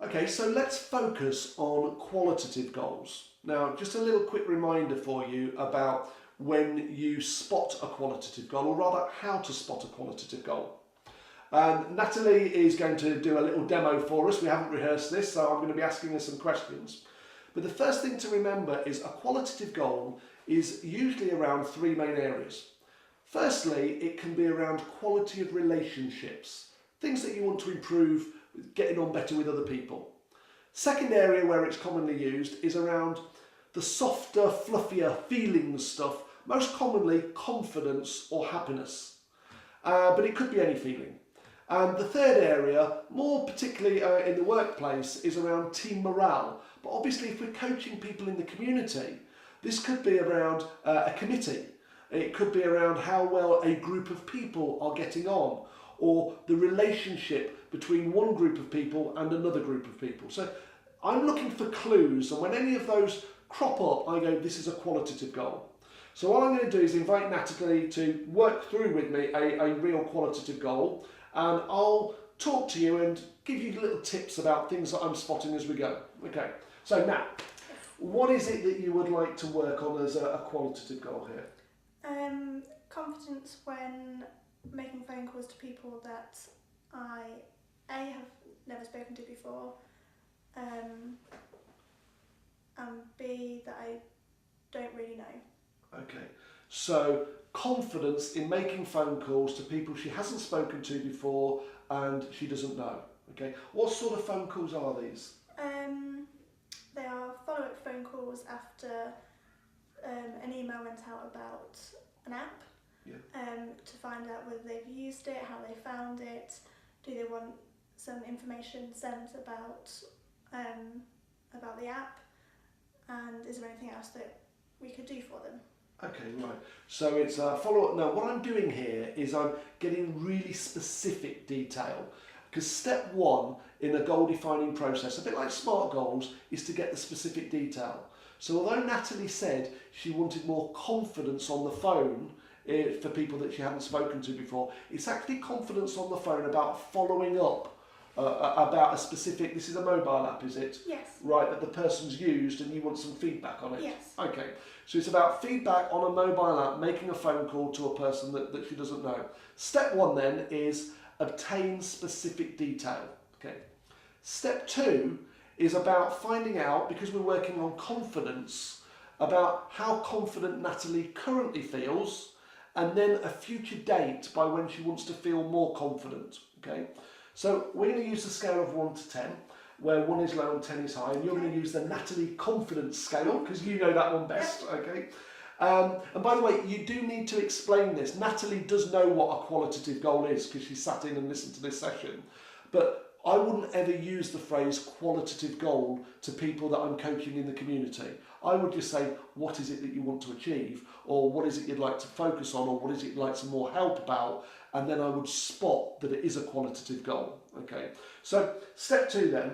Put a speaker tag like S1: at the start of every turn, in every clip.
S1: Okay, so let's focus on qualitative goals. Now, just a little quick reminder for you about when you spot a qualitative goal, or rather how to spot a qualitative goal. Natalie is going to do a little demo for us. We haven't rehearsed this, so I'm going to be asking her some questions. But the first thing to remember is a qualitative goal is usually around three main areas. Firstly, it can be around quality of relationships, things that you want to improve, getting on better with other people. Second area where it's commonly used is around the softer, fluffier feelings stuff, most commonly confidence or happiness. But it could be any feeling. And the third area, more particularly in the workplace, is around team morale. But obviously if we're coaching people in the community, this could be around a committee. It could be around how well a group of people are getting on, or the relationship between one group of people and another group of people. So I'm looking for clues, and when any of those crop up, I go, this is a qualitative goal. So what I'm going to do is invite Natalie to work through with me a real qualitative goal, and I'll talk to you and give you little tips about things that I'm spotting as we go. Okay, so Nat, what is it that you would like to work on as a qualitative goal here?
S2: Confidence when making phone calls to people that I have never spoken to before, and B, that I don't really know.
S1: Okay, so confidence in making phone calls to people she hasn't spoken to before and she doesn't know. Okay, what sort of phone calls are these?
S2: They are follow-up phone calls after an email went out about an app.
S1: Yeah.
S2: To find out whether they've used it, how they found it, do they want some information sent about the app, and is there anything else that we could do for them?
S1: Okay, right. So it's a follow-up. Now, what I'm doing here is I'm getting really specific detail, because step one in a goal-defining process, a bit like SMART goals, is to get the specific detail. So although Natalie said she wanted more confidence on the phone for people that she hadn't spoken to before, it's actually confidence on the phone about following up about a specific, this is a mobile app, is it?
S2: Yes.
S1: Right, that the person's used and you want some feedback on it?
S2: Yes.
S1: Okay, so it's about feedback on a mobile app, making a phone call to a person that she doesn't know. Step one then is obtain specific detail. Okay. Step two is about finding out, because we're working on confidence, about how confident Natalie currently feels, and then a future date by when she wants to feel more confident. Okay, so we're going to use the scale of 1 to 10, where 1 is low and 10 is high, and you're going to use the Natalie confidence scale, because you know that one best. Okay, and by the way, you do need to explain this. Natalie does know what a qualitative goal is, because she sat in and listened to this session, but I wouldn't ever use the phrase qualitative goal to people that I'm coaching in the community. I would just say, what is it that you want to achieve? Or what is it you'd like to focus on? Or what is it you'd like some more help about? And then I would spot that it is a qualitative goal. Okay. So step two then,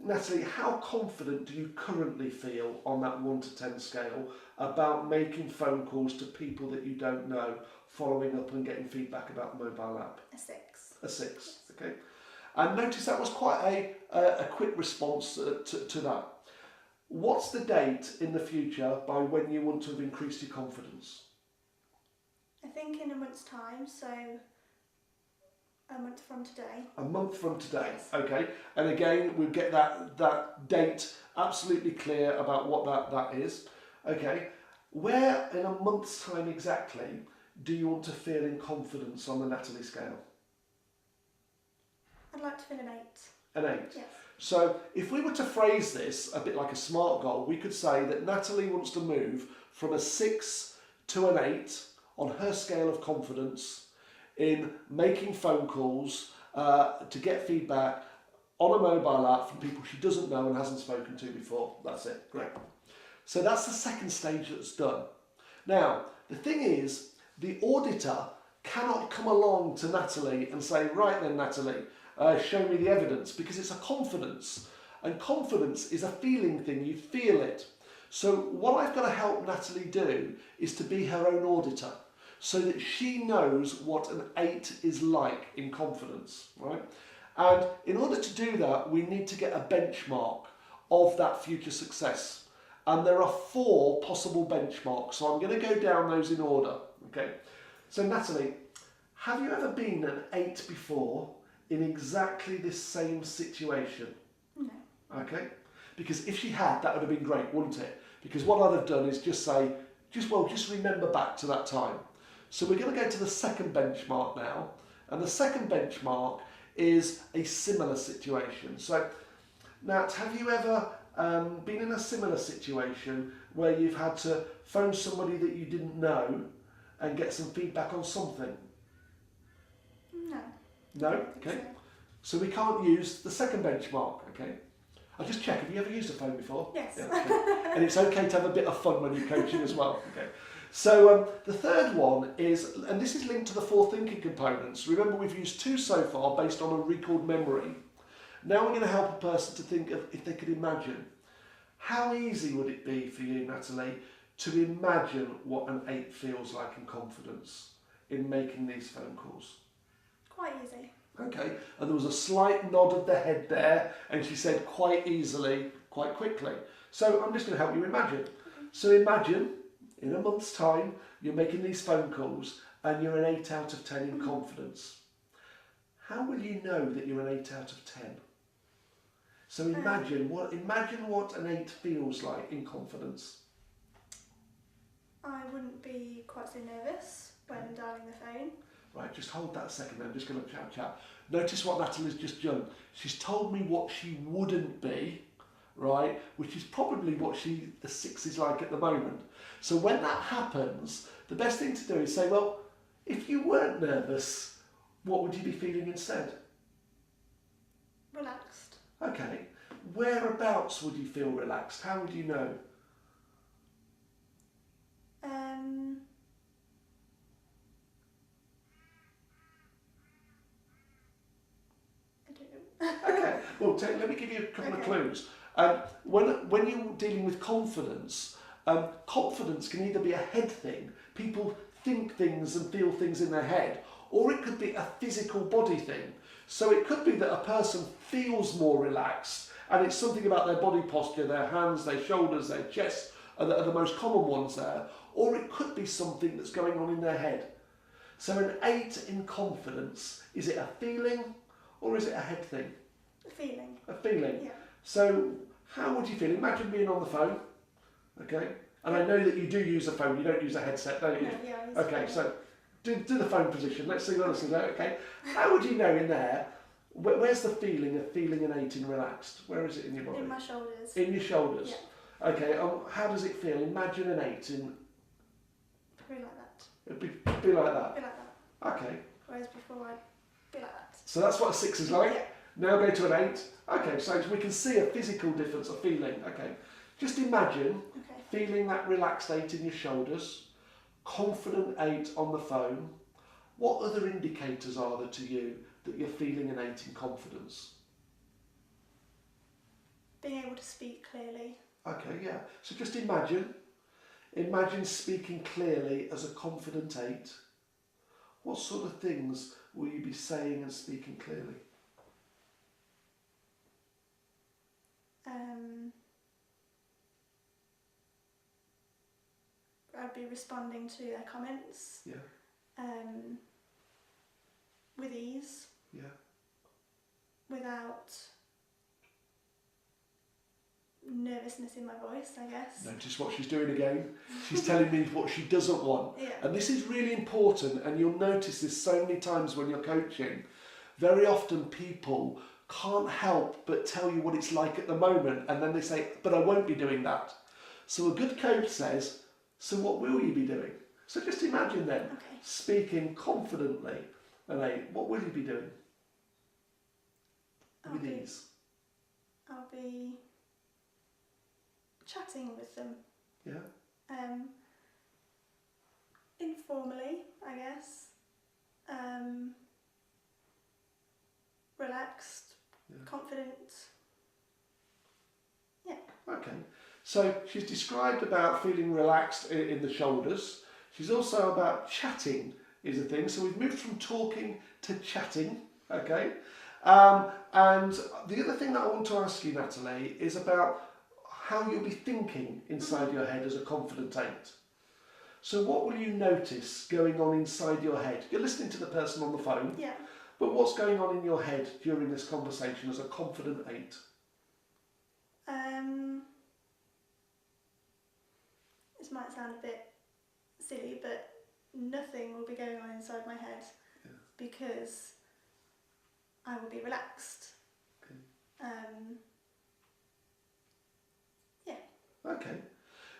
S1: Natalie, how confident do you currently feel on that 1 to 10 scale about making phone calls to people that you don't know, following up and getting feedback about the mobile app?
S2: A 6.
S1: A 6, okay. And notice that was quite a quick response to that. What's the date in the future by when you want to have increased your confidence?
S2: I think in a month's time, so a month from today.
S1: A month from today,
S2: Yes.
S1: okay. And again, we'll get that date absolutely clear about what that is. Okay, where in a month's time exactly do you want to feel in confidence on the Natalie scale?
S2: I'd like to feel an 8.
S1: An 8?
S2: Yes.
S1: So if we were to phrase this a bit like a SMART goal, we could say that Natalie wants to move from a 6 to an 8 on her scale of confidence in making phone calls to get feedback on a mobile app from people she doesn't know and hasn't spoken to before. That's it. Great. So that's the second stage that's done. Now, the thing is, the auditor cannot come along to Natalie and say, right then, Natalie, show me the evidence, because it's a confidence, and confidence is a feeling thing. You feel it. So what I've got to help Natalie do is to be her own auditor, so that she knows what an 8 is like in confidence, right? And in order to do that, we need to get a benchmark of that future success. And there are 4 possible benchmarks. So I'm going to go down those in order. Okay. So Natalie, have you ever been an 8 before in exactly this same situation?
S2: No.
S1: Okay. Because if she had, that would have been great, wouldn't it? Because what I'd have done is just say, just remember back to that time. So we're going to go to the second benchmark now. And the second benchmark is a similar situation. So, Nat, have you ever been in a similar situation where you've had to phone somebody that you didn't know and get some feedback on something?
S2: No.
S1: No? Okay. So we can't use the second benchmark, okay? I'll just check, have you ever used a phone before?
S2: Yes.
S1: Yeah, okay. And it's okay to have a bit of fun when you're coaching as well. Okay. So the third one is, and this is linked to the 4 thinking components. Remember, we've used 2 so far based on a recalled memory. Now we're going to help a person to think of if they could imagine. How easy would it be for you, Natalie, to imagine what an 8 feels like in confidence in making these phone calls?
S2: Quite easy.
S1: Okay, and there was a slight nod of the head there, and she said quite easily, quite quickly. So I'm just going to help you imagine. So imagine, in a month's time, you're making these phone calls, and you're an 8 out of 10 in confidence. How will you know that you're an 8 out of 10? So imagine what an 8 feels like in confidence.
S2: I wouldn't be quite so nervous when dialing the phone.
S1: Right, just hold that a second then, I'm just going to chat. Notice what Natalie's just done. She's told me what she wouldn't be, right, which is probably what the 6 is like at the moment. So when that happens, the best thing to do is say, well, if you weren't nervous, what would you be feeling instead?
S2: Relaxed.
S1: Okay, whereabouts would you feel relaxed? How would you know? Okay, well, let me give you a couple of clues. When you're dealing with confidence, confidence can either be a head thing, people think things and feel things in their head, or it could be a physical body thing. So it could be that a person feels more relaxed, and it's something about their body posture, their hands, their shoulders, their chest are the most common ones there, or it could be something that's going on in their head. So an 8 in confidence, is it a feeling? Or is it a head thing?
S2: A feeling.
S1: A feeling?
S2: Yeah.
S1: So how would you feel? Imagine being on the phone, okay? And I know that you do use a phone, you don't use a headset, don't you?
S2: No, yeah, I use
S1: okay,
S2: a phone.
S1: so do the phone position. Let's see what this is, okay? How would you know in there, where's the feeling of feeling an 8 in relaxed? Where is it in your body?
S2: In my shoulders.
S1: In your shoulders?
S2: Yeah.
S1: Okay, how does it feel? Imagine an 8 in...
S2: Probably like that.
S1: It'd be like that?
S2: Be like that.
S1: Okay.
S2: Whereas before I'd be like that.
S1: So that's what a 6 is like.
S2: Yeah.
S1: Now go to an 8. Okay, so we can see a physical difference, a feeling. Okay, just imagine feeling that relaxed 8 in your shoulders, confident 8 on the phone. What other indicators are there to you that you're feeling an 8 in confidence?
S2: Being able to speak clearly.
S1: Okay, yeah. So just imagine speaking clearly as a confident 8. What sort of things will you be saying and speaking clearly?
S2: I'd be responding to their comments.
S1: Yeah.
S2: With ease.
S1: Yeah.
S2: Without nervousness in my voice, I guess.
S1: Notice what she's doing again. She's telling me what she doesn't want.
S2: Yeah.
S1: And this is really important, and you'll notice this so many times when you're coaching. Very often people can't help but tell you what it's like at the moment, and then they say, but I won't be doing that. So a good coach says, so what will you be doing? So just imagine then, speaking confidently, what will you be doing? With ease.
S2: I'll be chatting with them.
S1: Yeah.
S2: Informally, I guess. Relaxed, confident. Yeah.
S1: Okay. So she's described about feeling relaxed in the shoulders. She's also about chatting is a thing. So we've moved from talking to chatting. Okay. And the other thing that I want to ask you, Natalie, is about how you'll be thinking inside your head as a confident 8. So what will you notice going on inside your head? You're listening to the person on the phone,
S2: Yeah.
S1: but what's going on in your head during this conversation as a confident 8?
S2: This might sound a bit silly, but nothing will be going on inside my head because I will be relaxed.
S1: Okay.
S2: Yeah.
S1: Okay.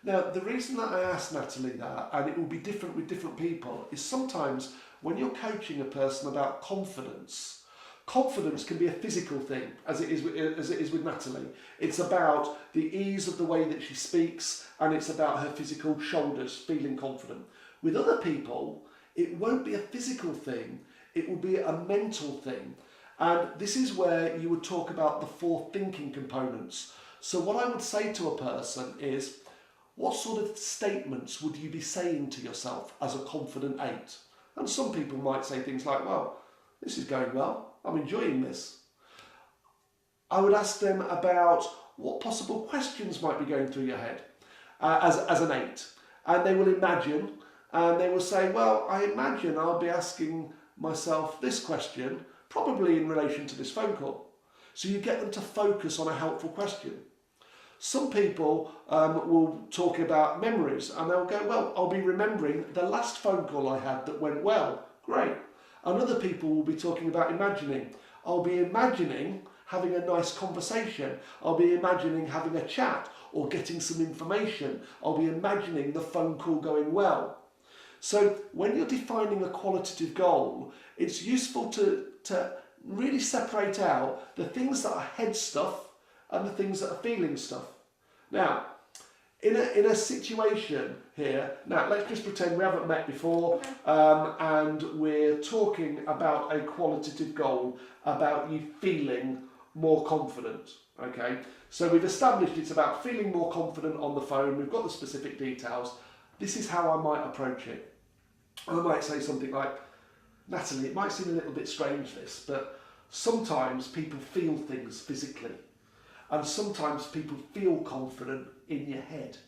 S1: Now, the reason that I asked Natalie that, and it will be different with different people, is sometimes when you're coaching a person about confidence, confidence can be a physical thing, as it is with Natalie. It's about the ease of the way that she speaks, and it's about her physical shoulders feeling confident. With other people, it won't be a physical thing, it will be a mental thing. And this is where you would talk about the 4 thinking components. So what I would say to a person is, what sort of statements would you be saying to yourself as a confident 8? And some people might say things like, well, this is going well, I'm enjoying this. I would ask them about what possible questions might be going through your head as an 8. And they will imagine, and they will say, well, I imagine I'll be asking myself this question, probably in relation to this phone call. So you get them to focus on a helpful question. Some people will talk about memories, and they'll go, well, I'll be remembering the last phone call I had that went well. Great. And other people will be talking about imagining. I'll be imagining having a nice conversation. I'll be imagining having a chat or getting some information. I'll be imagining the phone call going well. So when you're defining a qualitative goal, it's useful to really separate out the things that are head stuff and the things that are feeling stuff. Now, in a situation here, now let's just pretend we haven't met before, and we're talking about a qualitative goal, about you feeling more confident, okay? So we've established it's about feeling more confident on the phone, we've got the specific details. This is how I might approach it. I might say something like, Natalie, it might seem a little bit strange this, but sometimes people feel things physically. And sometimes people feel confident in your head.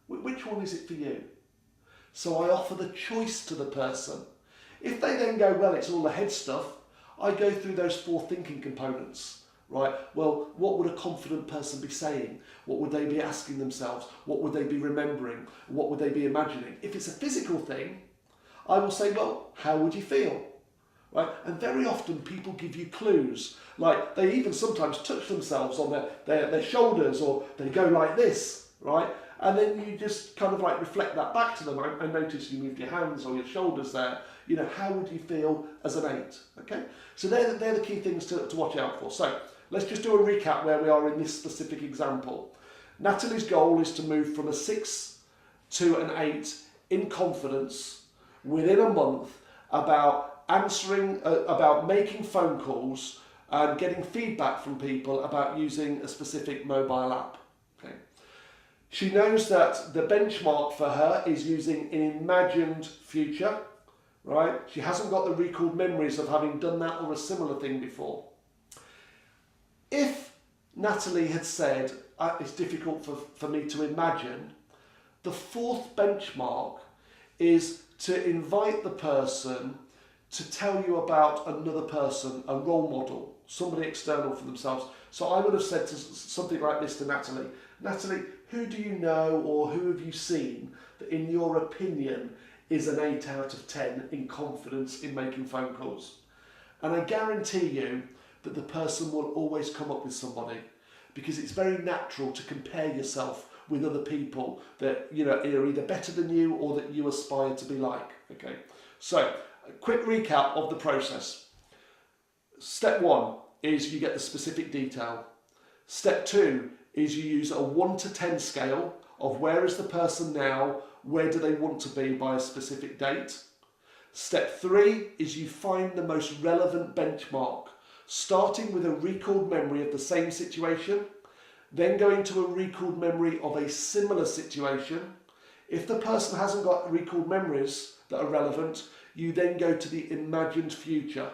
S1: Which one is it for you? So I offer the choice to the person. If they then go, well, it's all the head stuff, I go through those 4 thinking components, right? Well, what would a confident person be saying? What would they be asking themselves? What would they be remembering? What would they be imagining? If it's a physical thing, I will say, well, how would you feel? Right? And very often people give you clues, like they even sometimes touch themselves on their shoulders, or they go like this, right? And then you just kind of like reflect that back to them. I notice you moved your hands or your shoulders there. You know, how would you feel as an 8? Okay, so they're the key things to watch out for. So let's just do a recap where we are in this specific example. Natalie's goal is to move from a 6 to an 8 in confidence within a month about about making phone calls and getting feedback from people about using a specific mobile app. Okay. She knows that the benchmark for her is using an imagined future, right? She hasn't got the recalled memories of having done that or a similar thing before. If Natalie had said, it's difficult for me to imagine, the 4th benchmark is to invite the person to tell you about another person, a role model, somebody external for themselves. So I would have said something like this to Natalie. Natalie, who do you know or who have you seen that in your opinion is an 8 out of 10 in confidence in making phone calls? And I guarantee you that the person will always come up with somebody, because it's very natural to compare yourself with other people that, you know, are either better than you or that you aspire to be like. Okay, so a quick recap of the process. Step 1 is you get the specific detail. Step 2 is you use a 1 to 10 scale of where is the person now, where do they want to be by a specific date. Step 3 is you find the most relevant benchmark, starting with a recalled memory of the same situation, then going to a recalled memory of a similar situation. If the person hasn't got recalled memories that are relevant, you then go to the imagined future.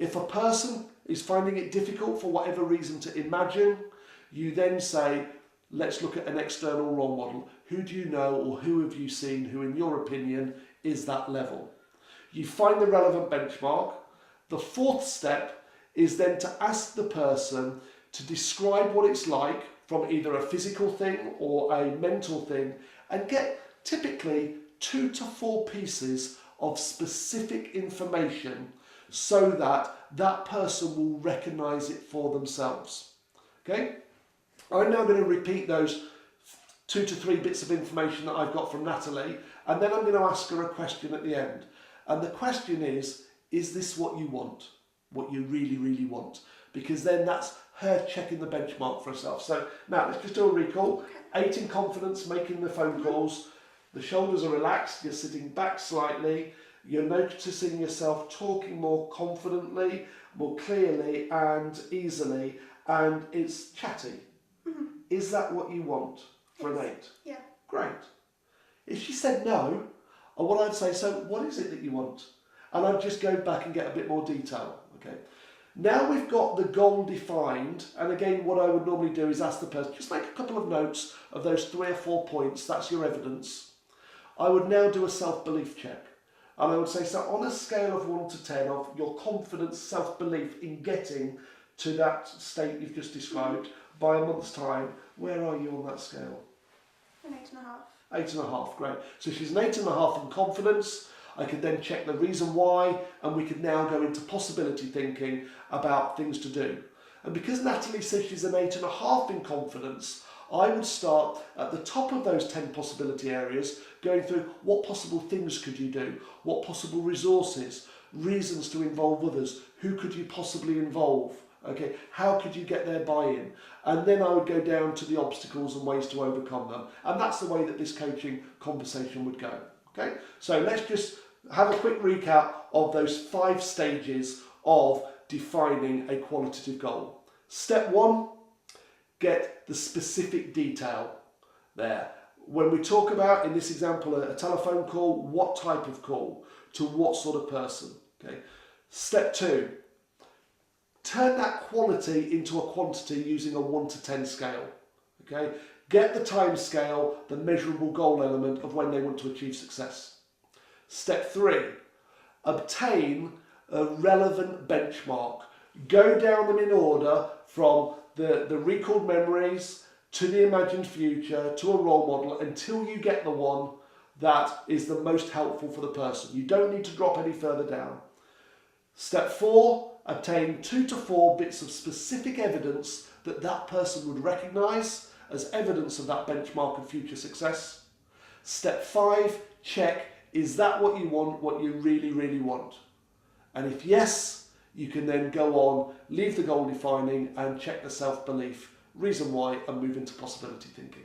S1: If a person is finding it difficult for whatever reason to imagine, you then say, let's look at an external role model. Who do you know or who have you seen who, in your opinion, is that level? You find the relevant benchmark. The fourth step is then to ask the person to describe what it's like from either a physical thing or a mental thing, and get typically 2 to 4 pieces of specific information so that that person will recognise it for themselves. Okay? I'm now going to repeat those 2 to 3 bits of information that I've got from Natalie, and then I'm going to ask her a question at the end. And the question is this what you want? What you really, really want? Because then that's her checking the benchmark for herself. So now let's just do a recall. 8 in confidence, making the phone calls. The shoulders are relaxed, you're sitting back slightly. You're noticing yourself talking more confidently, more clearly and easily, and it's chatty.
S2: Mm-hmm.
S1: Is that what you want for an 8?
S2: Yeah.
S1: Great. If she said no, what I'd say, so what is it that you want? And I'd just go back and get a bit more detail. Okay. Now we've got the goal defined, and again what I would normally do is ask the person, just make a couple of notes of those 3 or 4 points, that's your evidence. I would now do a self-belief check. And I would say, so on a scale of 1 to 10 of your confidence, self-belief in getting to that state you've just described by a month's time, where are you on that scale?
S2: An 8.5.
S1: 8.5, great. So she's an 8.5 in confidence. I could then check the reason why, and we could now go into possibility thinking about things to do. And because Natalie says she's an 8.5 in confidence, I would start at the top of those 10 possibility areas, going through what possible things could you do, what possible resources, reasons to involve others, who could you possibly involve, okay, how could you get their buy-in, and then I would go down to the obstacles and ways to overcome them, and that's the way that this coaching conversation would go, okay? So let's just have a quick recap of those 5 stages of defining a qualitative goal. Step 1, get the specific detail there. When we talk about, in this example, a telephone call, what type of call, to what sort of person, okay? Step 2, turn that quality into a quantity using a 1 to 10 scale, okay? Get the time scale, the measurable goal element of when they want to achieve success. Step 3, obtain a relevant benchmark. Go down them in order from the recalled memories to the imagined future to a role model until you get the one that is the most helpful for the person. You don't need to drop any further down. Step 4, obtain 2 to 4 bits of specific evidence that that person would recognise as evidence of that benchmark of future success. Step 5, check, is that what you want, what you really, really want? And if yes, you can then go on, leave the goal defining and check the self-belief, reason why, and move into possibility thinking.